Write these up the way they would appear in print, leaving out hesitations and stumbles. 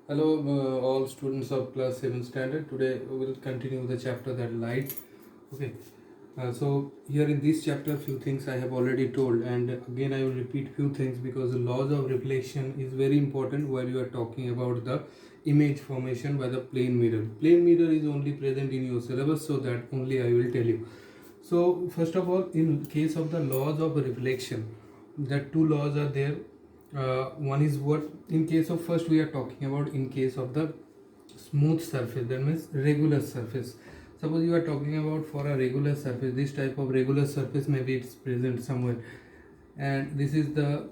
Hello, all students of class 7 standard. Today we will continue the chapter that light. Okay, so here in this chapter, few things I have already told, and again I will repeat few things because the laws of reflection is very important while you are talking about the image formation by the plane mirror. Plane mirror is only present in your syllabus, so that only I will tell you. So first of all, in case of the laws of reflection, that two laws are there. One is what in case of first we are talking about in case of the smooth surface, that means regular surface. Suppose you are talking about for a regular surface, this type of regular surface, maybe it's present somewhere, and this is the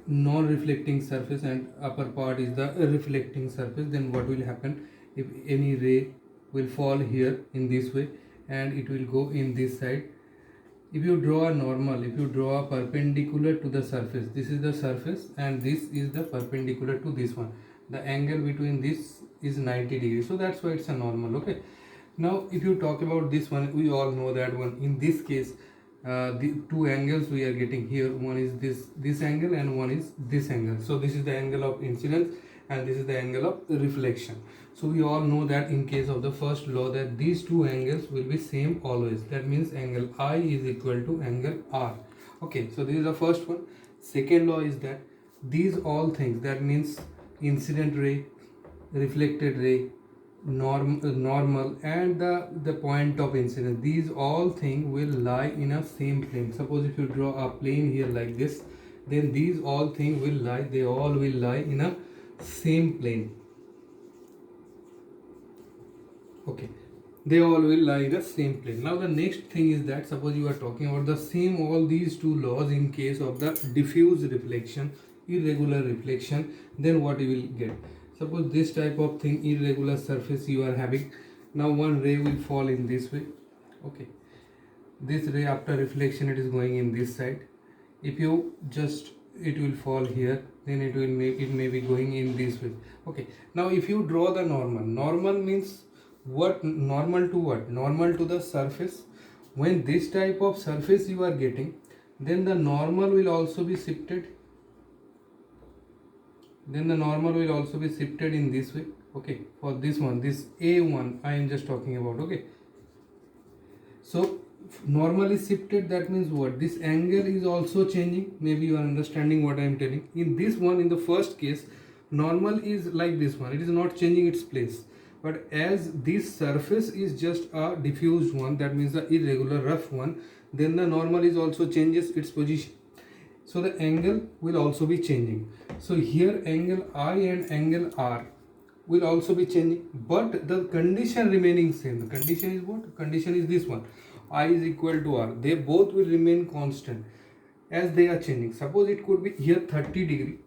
non-reflecting surface and upper part is the reflecting surface. Then what will happen if any ray will fall here in this way and it will go in this side? If you draw a normal, if you draw a perpendicular to the surface, this is the surface and this is the perpendicular to this one, the angle between this is 90 degrees, so that's why it's a normal. Okay, now if you talk about this one, we all know that one. In this case, the two angles we are getting here, one is this angle and one is this angle. So this is the angle of incidence and this is the angle of reflection. So we all know that in case of the first law, that these two angles will be same always. That means angle I is equal to angle R. Okay, so this is the first one. Second law is that these all things, that means incident ray, reflected ray, normal and the point of incidence, these all things will lie in a same plane. Suppose if you draw a plane here like this, then these all things will lie, they all will lie in a same plane. Okay, they all will lie in the same plane. Now the next thing is that suppose you are talking about the same all these two laws in case of the diffuse reflection, irregular reflection, then what you will get? Suppose this type of thing, irregular surface you are having. Now one ray will fall in this way. Okay, this ray after reflection it is going in this side. If you just it will fall here, then it may be going in this way. Okay, now if you draw the normal means what? Normal to what? Normal to the surface. When this type of surface you are getting, then the normal will also be shifted. Then the normal will also be shifted in this way. Okay, for this one, this A1 I am just talking about. Okay, so normal is shifted, that means what? This angle is also changing. Maybe you are understanding what I am telling. In this one, in the first case, normal is like this one, it is not changing its place. But as this surface is just a diffused one, that means the irregular rough one, then the normal is also changes its position. So the angle will also be changing. So here angle I and angle R will also be changing, but the condition remaining same. The condition is what? Condition is this one, I is equal to R. They both will remain constant as they are changing. Suppose it could be here 30 degree,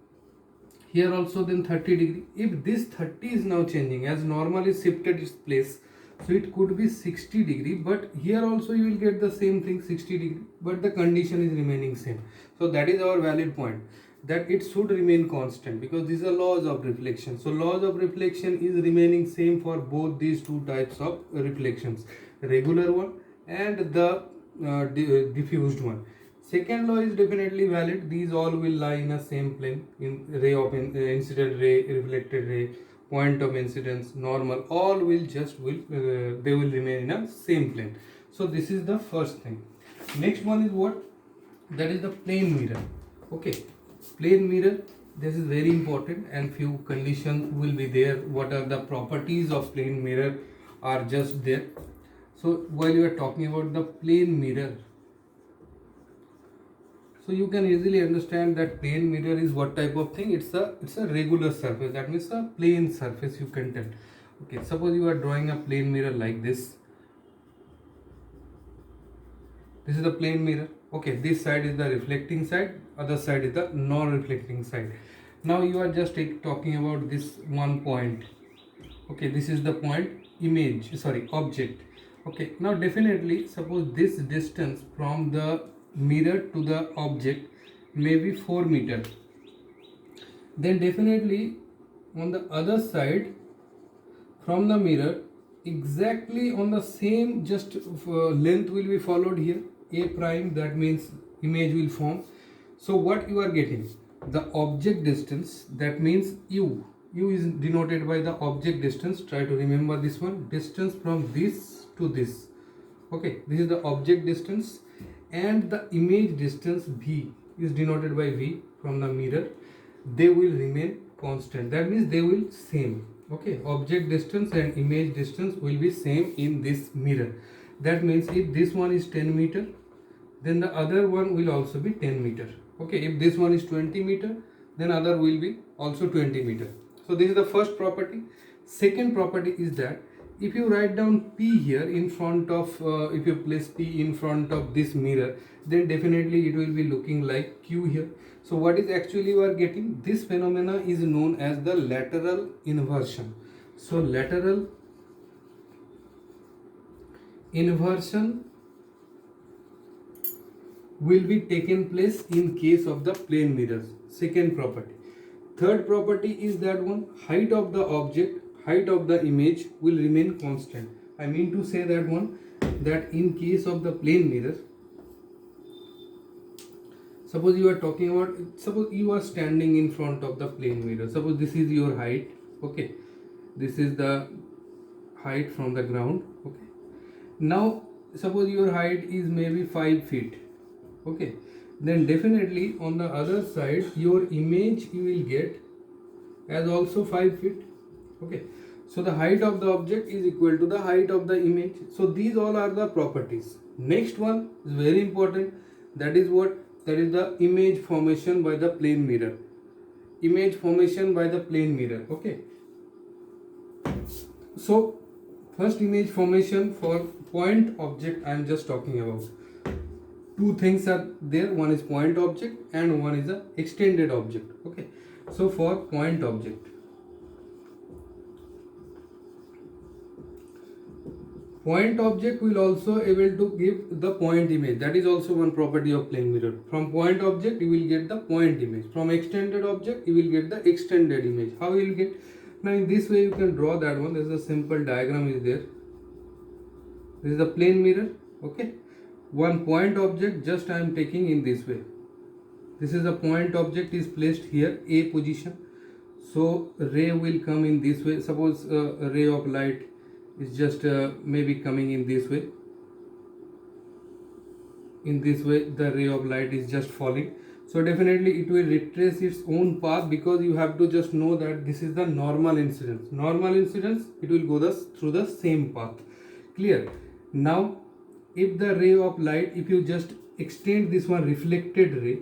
here also then 30 degree. If this 30 is now changing, as normal is shifted its place, so it could be 60 degree, but here also you will get the same thing, 60 degree, but the condition is remaining same. So that is our valid point, that it should remain constant because these are laws of reflection. So laws of reflection is remaining same for both these two types of reflections, regular one and the diffused one. Second law is definitely valid. These all will lie in a same plane. In ray of incident ray, reflected ray, point of incidence, normal, all will they will remain in a same plane. So this is the first thing. Next one is what? That is the plane mirror. Okay, plane mirror. This is very important and few conditions will be there. What are the properties of plane mirror are just there. So while you are talking about the plane mirror, so you can easily understand that plane mirror is what type of thing. It's a regular surface, that means a plane surface, you can tell. Okay, suppose you are drawing a plane mirror like this. This is the plane mirror. Okay, this side is the reflecting side, other side is the non-reflecting side. Now you are just talking about this one point. Okay, this is the point, object. Okay, now definitely suppose this distance from the mirror to the object may be 4 meters, then definitely on the other side from the mirror, exactly on the same just length will be followed here, A prime, that means image will form. So what you are getting? The object distance, that means U, U is denoted by the object distance. Try to remember this one, distance from this to this. Okay, this is the object distance, and the image distance V is denoted by V from the mirror. They will remain constant. That means they will same. Okay, object distance and image distance will be same in this mirror. That means if this one is 10 meter, then the other one will also be 10 meter. Okay, if this one is 20 meter, then other will be also 20 meter. So this is the first property. Second property is that if you write down P here in front of, if you place P in front of this mirror, then definitely it will be looking like Q here. So what is actually you are getting? This phenomena is known as the lateral inversion. So lateral inversion will be taken place in case of the plane mirrors. Second property. Third property is that one, height of the object, height of the image will remain constant. I mean to say that one, that in case of the plane mirror, suppose you are talking about, suppose you are standing in front of the plane mirror. Suppose this is your height. Okay, this is the height from the ground. Okay, now suppose your height is maybe 5 feet. Okay, then definitely on the other side your image you will get as also 5 feet. Okay, so the height of the object is equal to the height of the image. So these all are the properties. Next one is very important. That is what? That is the image formation by the plane mirror. Image formation by the plane mirror. Okay, so first image formation for point object I am just talking about. Two things are there, one is point object and one is a extended object. Okay, so for point object, point object will also able to give the point image. That is also one property of plane mirror. From point object you will get the point image. From extended object you will get the extended image. How you will get? Now in this way you can draw that one. There is a simple diagram is there. This is the plane mirror. Okay, one point object just I am taking in this way. This is a point object is placed here, A position. So ray will come in this way. Suppose a ray of light is just maybe coming in this way. In this way the ray of light is just falling. So definitely it will retrace its own path, because you have to just know that this is the normal incidence. Normal incidence, it will go through the same path. Clear? Now if the ray of light, if you just extend this one reflected ray,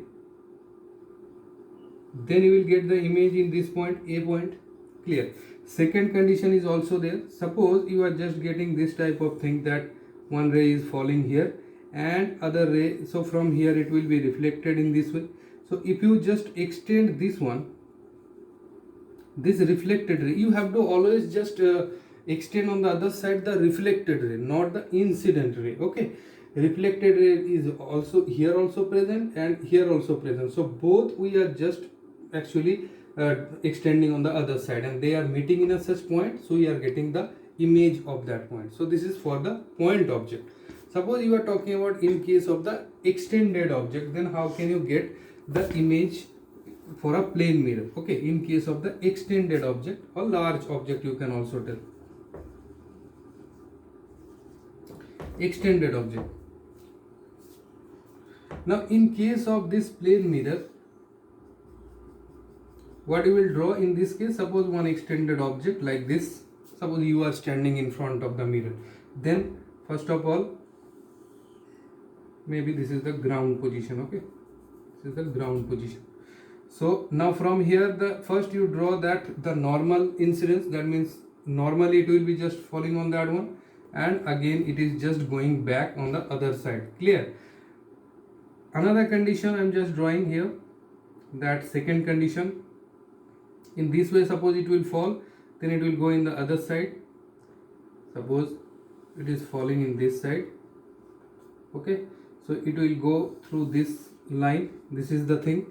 then you will get the image in this point, A point. Clear? Second condition is also there. Suppose you are just getting this type of thing, that one ray is falling here and other ray, so from here it will be reflected in this way. So if you just extend this one, this reflected ray, you have to always just extend on the other side the reflected ray, not the incident ray. Okay, reflected ray is also here also present and here also present. So both we are just actually extending on the other side, and they are meeting in a such point, so we are getting the image of that point. So this is for the point object. Suppose you are talking about in case of the extended object, then how can you get the image for a plane mirror? Okay, in case of the extended object or large object, you can also tell. Extended object. Now in case of this plane mirror, what you will draw in this case? Suppose one extended object like this. Suppose you are standing in front of the mirror. Then first of all, maybe this is the ground position. Okay, this is the ground position. So now from here, the first you draw that the normal incidence. That means normally it will be just falling on that one, and again it is just going back on the other side. Clear? Another condition I am just drawing here, that second condition. In this way, suppose it will fall, then it will go in the other side. Suppose it is falling in this side. Okay, so it will go through this line. This is the thing.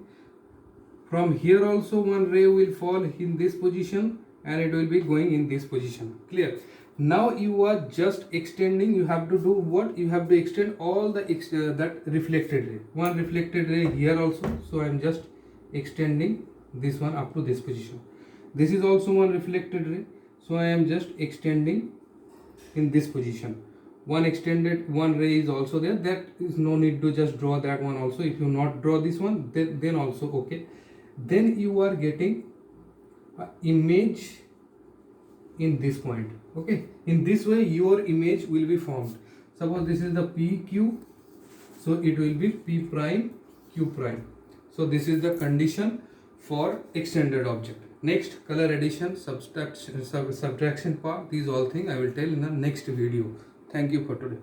From here also one ray will fall in this position and it will be going in this position. Clear? Now you are just extending. You have to do what? You have to extend all the that reflected ray. One reflected ray here also. So I am just extending this one up to this position. This is also one reflected ray, so I am just extending in this position. One extended one ray is also there, that is no need to just draw that one also. If you not draw this one, then also okay. Then you are getting a image in this point. Okay, in this way your image will be formed. Suppose this is the PQ, so it will be P prime Q prime. So this is the condition for extended object. Next, color addition, subtraction part, these all things I will tell in the next video. Thank you for today.